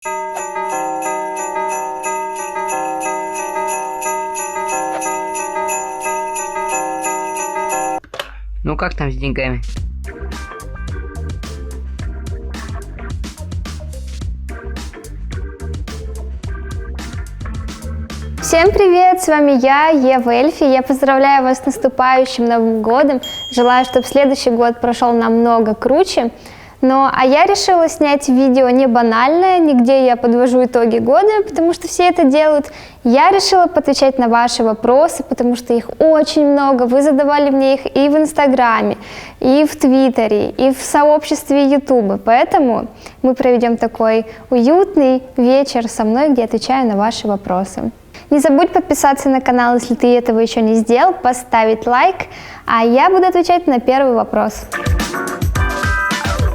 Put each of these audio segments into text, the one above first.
Ну как там с деньгами? Всем привет, с вами я, Ева Эльфи. Я поздравляю вас с наступающим Новым годом. Желаю, чтобы следующий год прошел намного круче. А я решила снять видео не банальное, нигде я подвожу итоги года, потому что все это делают. Я решила поотвечать на ваши вопросы, потому что их очень много. Вы задавали мне их и в Инстаграме, и в Твиттере, и в сообществе Ютуба. Поэтому мы проведем такой уютный вечер со мной, где отвечаю на ваши вопросы. Не забудь подписаться на канал, если ты этого еще не сделал, поставить лайк, а я буду отвечать на первый вопрос.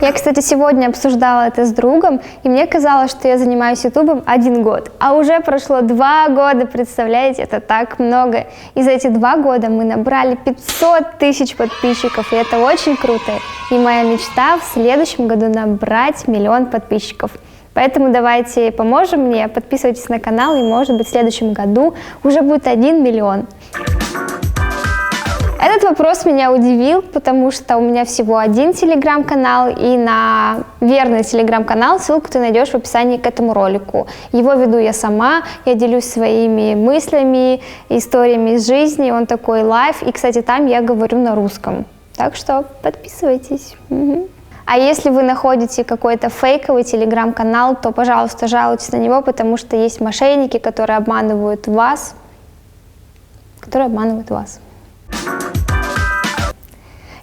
Я, кстати, сегодня обсуждала это с другом, и мне казалось, что я занимаюсь ютубом 1 год, а уже прошло 2 года, представляете, это так много. И за эти 2 года мы набрали 500 тысяч подписчиков, и это очень круто. И моя мечта в следующем году набрать 1 миллион подписчиков. Поэтому давайте поможем мне, подписывайтесь на канал, и может быть в следующем году уже будет 1 миллион. Этот вопрос меня удивил, потому что у меня всего 1 телеграм-канал, и на верный телеграм-канал ссылку ты найдешь в описании к этому ролику. Его веду я сама, я делюсь своими мыслями, историями из жизни, он такой лайв, и, кстати, там я говорю на русском. Так что подписывайтесь. А если вы находите какой-то фейковый телеграм-канал, то, пожалуйста, жалуйтесь на него, потому что есть мошенники, которые обманывают вас.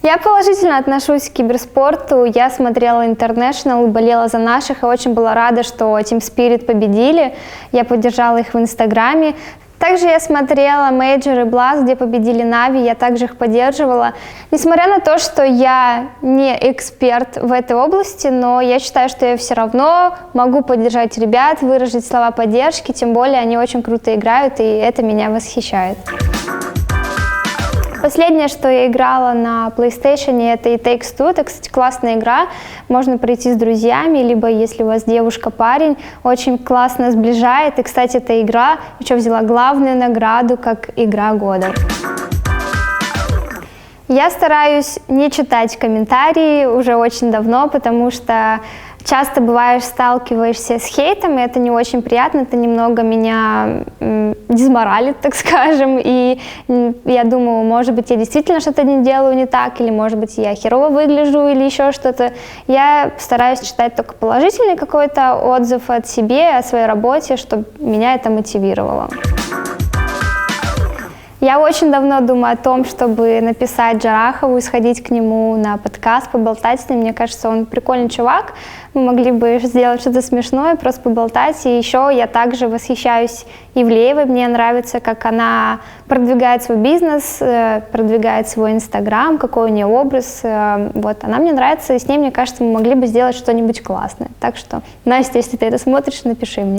Я положительно отношусь к киберспорту. Я смотрела International, болела за наших и очень была рада, что Team Spirit победили. Я поддержала их в Инстаграме. Также я смотрела Major и Blast, где победили Na'Vi, я также их поддерживала. Несмотря на то, что я не эксперт в этой области, но я считаю, что я все равно могу поддержать ребят, выразить слова поддержки, тем более они очень круто играют, и это меня восхищает. Последнее, что я играла на PlayStation, это It Takes Two. Это, кстати, классная игра. Можно пройти с друзьями, либо если у вас девушка-парень. Очень классно сближает. И, кстати, эта игра еще взяла главную награду как игра года. Я стараюсь не читать комментарии уже очень давно, потому что часто сталкиваешься с хейтом, и это не очень приятно, это немного меня дезморалит, так скажем, и я думаю, может быть, я действительно что-то не делаю не так, или, может быть, я херово выгляжу, или еще что-то. Я стараюсь читать только положительный какой-то отзыв от себя, о своей работе, чтобы меня это мотивировало. Я очень давно думаю о том, чтобы написать Джарахову и сходить к нему на подкаст, поболтать с ним. Мне кажется, он прикольный чувак. Мы могли бы сделать что-то смешное, просто поболтать. И еще я также восхищаюсь Ивлеевой. Мне нравится, как она продвигает свой бизнес, продвигает свой Инстаграм, какой у нее образ. Вот, она мне нравится, и с ней, мне кажется, мы могли бы сделать что-нибудь классное. Так что, Настя, если ты это смотришь, напиши мне.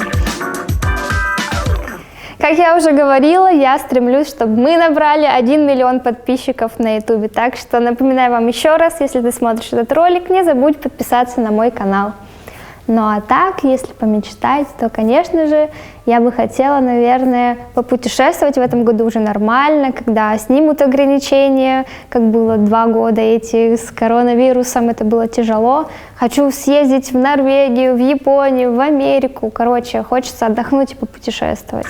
Как я уже говорила, я стремлюсь, чтобы мы набрали 1 миллион подписчиков на ютубе. Так что напоминаю вам еще раз, если ты смотришь этот ролик, не забудь подписаться на мой канал. А так, если помечтать, то, конечно же, я бы хотела, наверное, попутешествовать в этом году уже нормально, когда снимут ограничения, как было 2 года эти с коронавирусом, это было тяжело. Хочу съездить в Норвегию, в Японию, в Америку. Короче, хочется отдохнуть и попутешествовать.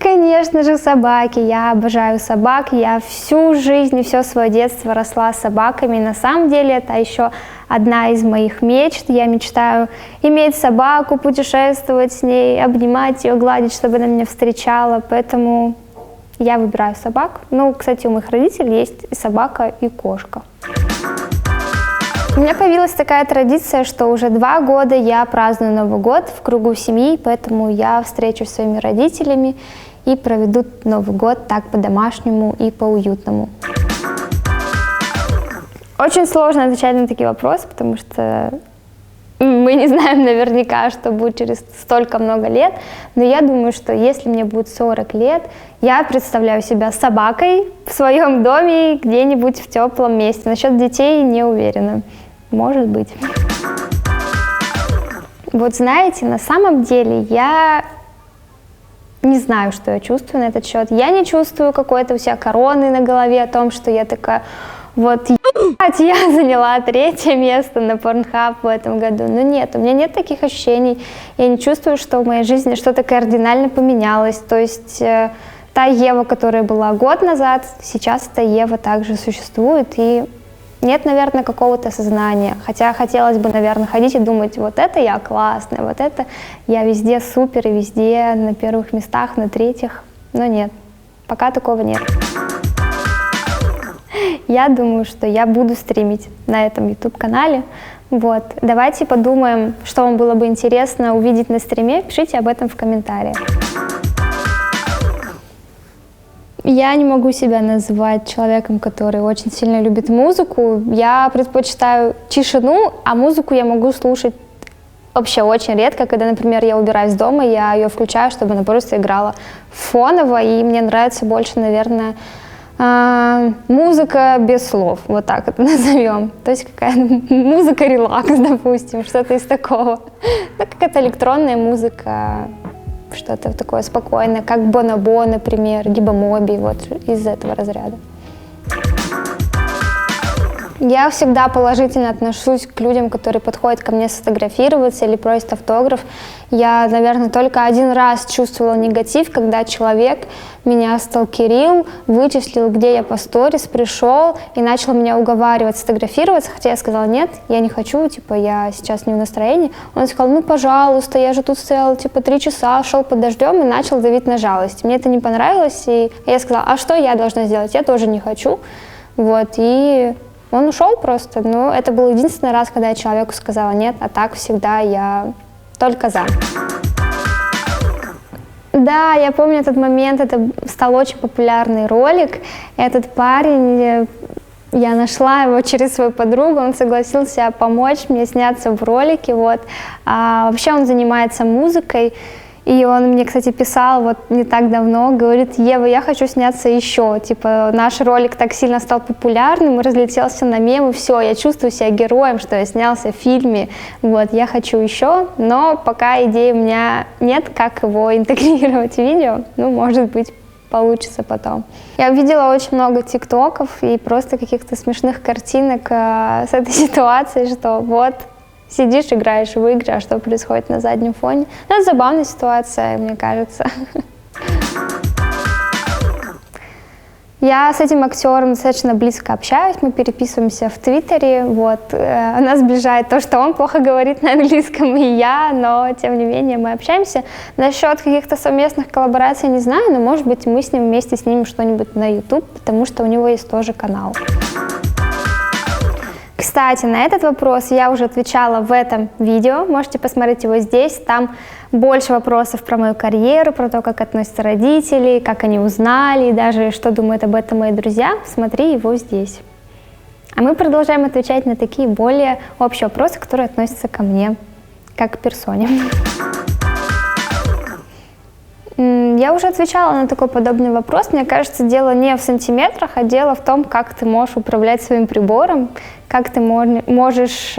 Конечно же, собаки. Я обожаю собак. Я всю жизнь и все свое детство росла с собаками. На самом деле, это еще одна из моих мечт. Я мечтаю иметь собаку, путешествовать с ней, обнимать ее, гладить, чтобы она меня встречала. Поэтому я выбираю собак. Кстати, у моих родителей есть и собака, и кошка. У меня появилась такая традиция, что уже 2 года я праздную Новый год в кругу семьи, поэтому я встречусь со своими родителями и проведу Новый год так по-домашнему и по-уютному. Очень сложно отвечать на такие вопросы, потому что мы не знаем наверняка, что будет через столько много лет, но я думаю, что если мне будет 40 лет, я представляю себя собакой в своем доме где-нибудь в теплом месте. Насчет детей не уверена. Может быть. Вот знаете, на самом деле я не знаю, что я чувствую на этот счет. Я не чувствую какой-то у себя короны на голове о том, что я такая, вот, я заняла 3-е место на Pornhub в этом году. Но нет, у меня нет таких ощущений. Я не чувствую, что в моей жизни что-то кардинально поменялось. То есть та Ева, которая была год назад, сейчас эта Ева также существует. И нет, наверное, какого-то сознания. Хотя хотелось бы, наверное, ходить и думать, вот это я классная, вот это я везде супер и везде на первых местах, на 3-х. Но нет, пока такого нет. Я думаю, что я буду стримить на этом YouTube-канале. Вот. Давайте подумаем, что вам было бы интересно увидеть на стриме. Пишите об этом в комментариях. Я не могу себя назвать человеком, который очень сильно любит музыку. Я предпочитаю тишину, а музыку я могу слушать вообще очень редко. Когда, например, я убираюсь дома, я ее включаю, чтобы она просто играла фоново, и мне нравится больше, наверное, музыка без слов, вот так это назовем. То есть какая-то музыка релакс, допустим, что-то из такого. Ну, какая-то электронная музыка, что-то такое спокойное, как Бонобо, например, либо Моби, вот из этого разряда. Я всегда положительно отношусь к людям, которые подходят ко мне сфотографироваться или просят автограф. Я, наверное, только один раз чувствовала негатив, когда человек меня сталкерил, вычислил, где я по сторис, пришел и начал меня уговаривать сфотографироваться, хотя я сказала, нет, я не хочу, типа, я сейчас не в настроении. Он сказал, ну, пожалуйста, я же тут стоял, типа, 3 часа, шел под дождем и начал давить на жалость. Мне это не понравилось, и я сказала, а что я должна сделать? Я тоже не хочу. Вот, и он ушел просто, но это был единственный раз, когда я человеку сказала нет, а так всегда я только за. Да, я помню этот момент, это стал очень популярный ролик. Этот парень, я нашла его через свою подругу, он согласился помочь мне сняться в ролике, вот. Вообще он занимается музыкой. И он мне, кстати, писал вот не так давно, говорит, Ева, я хочу сняться еще, типа, наш ролик так сильно стал популярным, разлетелся на мемы, все, я чувствую себя героем, что я снялся в фильме, вот, я хочу еще, но пока идеи у меня нет, как его интегрировать в видео, ну, может быть, получится потом. Я увидела очень много тиктоков и просто каких-то смешных картинок с этой ситуацией, что вот, сидишь, играешь в игры, а что происходит на заднем фоне. Ну, это забавная ситуация, мне кажется. Я с этим актером достаточно близко общаюсь, мы переписываемся в Твиттере, вот. Нас сближает то, что он плохо говорит на английском, и я, но, тем не менее, мы общаемся. Насчет каких-то совместных коллабораций не знаю, но, может быть, мы с ним вместе снимем что-нибудь на YouTube, потому что у него есть тоже канал. Кстати, на этот вопрос я уже отвечала в этом видео, можете посмотреть его здесь, там больше вопросов про мою карьеру, про то, как относятся родители, как они узнали, и даже что думают об этом мои друзья, смотри его здесь. А мы продолжаем отвечать на такие более общие вопросы, которые относятся ко мне, как к персоне. Я уже отвечала на такой подобный вопрос. Мне кажется, дело не в сантиметрах, а дело в том, как ты можешь управлять своим прибором, как ты можешь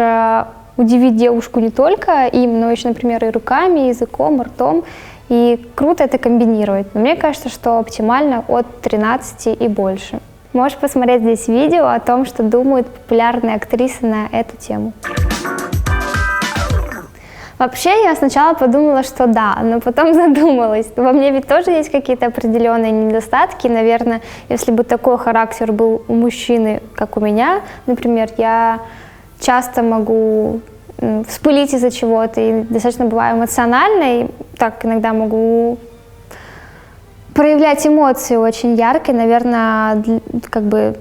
удивить девушку не только им, но еще, например, и руками, и языком, и ртом. И круто это комбинировать. Но мне кажется, что оптимально от 13 и больше. Можешь посмотреть здесь видео о том, что думают популярные актрисы на эту тему. Вообще, я сначала подумала, что да, но потом задумалась. Во мне ведь тоже есть какие-то определенные недостатки. Наверное, если бы такой характер был у мужчины, как у меня, например, я часто могу вспылить из-за чего-то и достаточно бываю эмоциональной, так иногда могу проявлять эмоции очень ярко. Наверное, как бы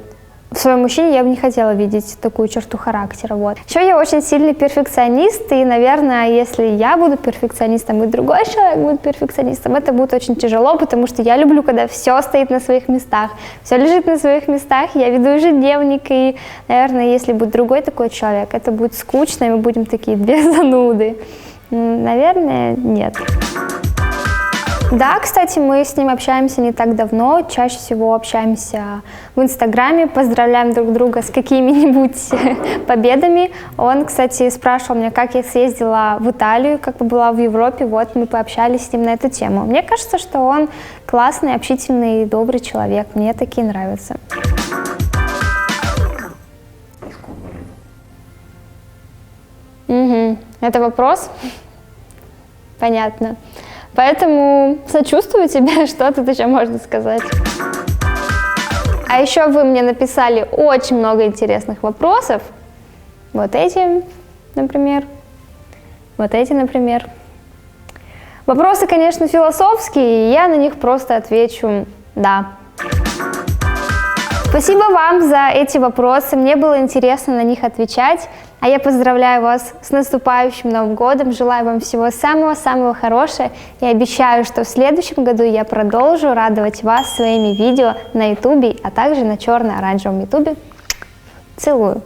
в своем мужчине я бы не хотела видеть такую черту характера. Вот. Еще я очень сильный перфекционист, и, наверное, если я буду перфекционистом и другой человек будет перфекционистом, это будет очень тяжело, потому что я люблю, когда все стоит на своих местах, все лежит на своих местах, я веду ежедневник, и, наверное, если будет другой такой человек, это будет скучно, и мы будем такие две зануды. Наверное, нет. Да, кстати, мы с ним общаемся не так давно, чаще всего общаемся в Инстаграме, поздравляем друг друга с какими-нибудь победами. Он, кстати, спрашивал меня, как я съездила в Италию, как была в Европе, вот мы пообщались с ним на эту тему. Мне кажется, что он классный, общительный, добрый человек, мне такие нравятся. Угу. Это вопрос? Понятно. Поэтому сочувствую тебе, что тут еще можно сказать. А еще вы мне написали очень много интересных вопросов. Вот эти, например. Вот эти, например. Вопросы, конечно, философские, и я на них просто отвечу «да». Спасибо вам за эти вопросы, мне было интересно на них отвечать. А я поздравляю вас с наступающим Новым годом, желаю вам всего самого-самого хорошего и обещаю, что в следующем году я продолжу радовать вас своими видео на YouTube, а также на черно-оранжевом YouTube. Целую!